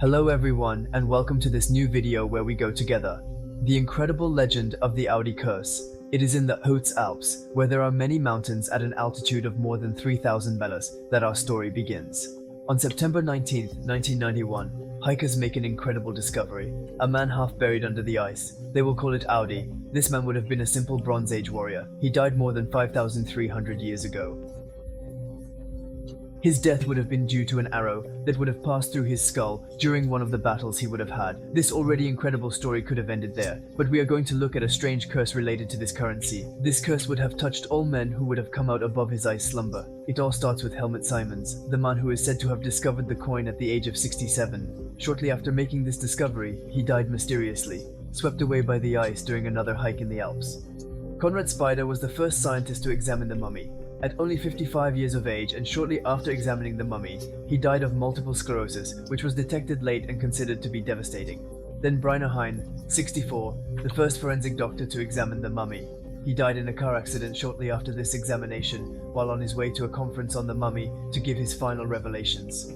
Hello everyone, and welcome to this new video where we go together. The incredible legend of the Ötzi curse. It is in the Ötzi Alps, where there are many mountains at an altitude of more than 3,000 meters, that our story begins. On September 19th, 1991, hikers make an incredible discovery. A man half buried under the ice. They will call it Ötzi. This man would have been a simple Bronze Age warrior. He died more than 5,300 years ago. His death would have been due to an arrow that would have passed through his skull during one of the battles he would have had. This already incredible story could have ended there, but we are going to look at a strange curse related to this currency. This curse would have touched all men who would have come out above his ice slumber. It all starts with Helmut Simons, the man who is said to have discovered the coin at the age of 67. Shortly after making this discovery, he died mysteriously, swept away by the ice during another hike in the Alps. Konrad Spider was the first scientist to examine the mummy. At only 55 years of age, and shortly after examining the mummy, he died of multiple sclerosis, which was detected late and considered to be devastating. Then Brynjar Hein, 64, the first forensic doctor to examine the mummy. He died in a car accident shortly after this examination, while on his way to a conference on the mummy to give his final revelations.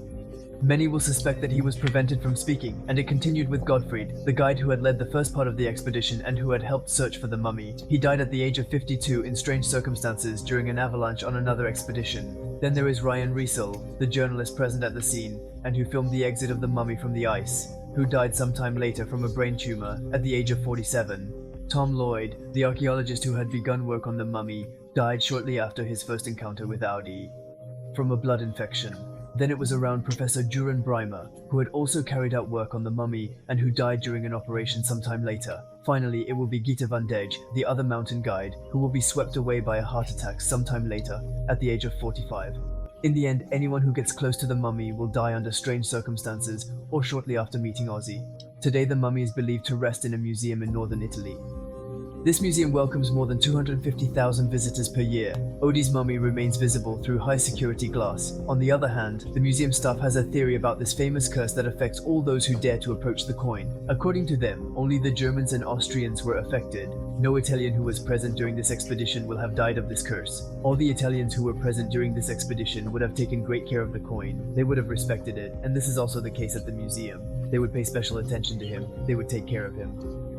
Many will suspect that he was prevented from speaking, and it continued with Gottfried, the guide who had led the first part of the expedition and who had helped search for the mummy. He died at the age of 52 in strange circumstances during an avalanche on another expedition. Then there is Ryan Riesel, the journalist present at the scene, and who filmed the exit of the mummy from the ice, who died sometime later from a brain tumor at the age of 47. Tom Lloyd, the archaeologist who had begun work on the mummy, died shortly after his first encounter with Ötzi, from a blood infection. Then it was around Professor Göran Breimer, who had also carried out work on the mummy and who died during an operation sometime later. Finally, it will be Gitte van Dijk, the other mountain guide, who will be swept away by a heart attack sometime later, at the age of 45. In the end, anyone who gets close to the mummy will die under strange circumstances or shortly after meeting Ötzi. Today the mummy is believed to rest in a museum in northern Italy. This museum welcomes more than 250,000 visitors per year. Ötzi's mummy remains visible through high-security glass. On the other hand, the museum staff has a theory about this famous curse that affects all those who dare to approach the coin. According to them, only the Germans and Austrians were affected. No Italian who was present during this expedition will have died of this curse. All the Italians who were present during this expedition would have taken great care of the coin. They would have respected it, and this is also the case at the museum. They would pay special attention to him. They would take care of him.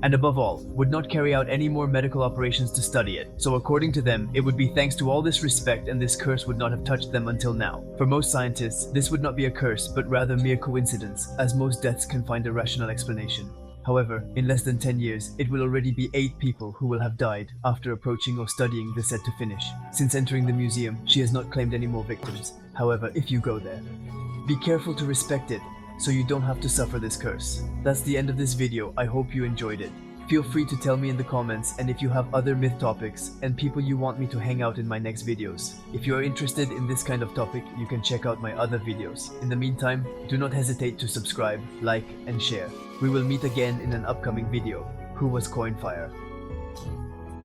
And above all, would not carry out any more medical operations to study it. So according to them, it would be thanks to all this respect and this curse would not have touched them until now. For most scientists, this would not be a curse, but rather mere coincidence, as most deaths can find a rational explanation. However, in less than 10 years, it will already be 8 people who will have died after approaching or studying the set to finish. Since entering the museum, she has not claimed any more victims. However, if you go there, be careful to respect it, so you don't have to suffer this curse. That's the end of this video. I hope you enjoyed it. Feel free to tell me in the comments, and if you have other myth topics and people you want me to hang out in my next videos. If you are interested in this kind of topic, you can check out my other videos. In the meantime, do not hesitate to subscribe, like, and share. We will meet again in an upcoming video. Who was Coinfire?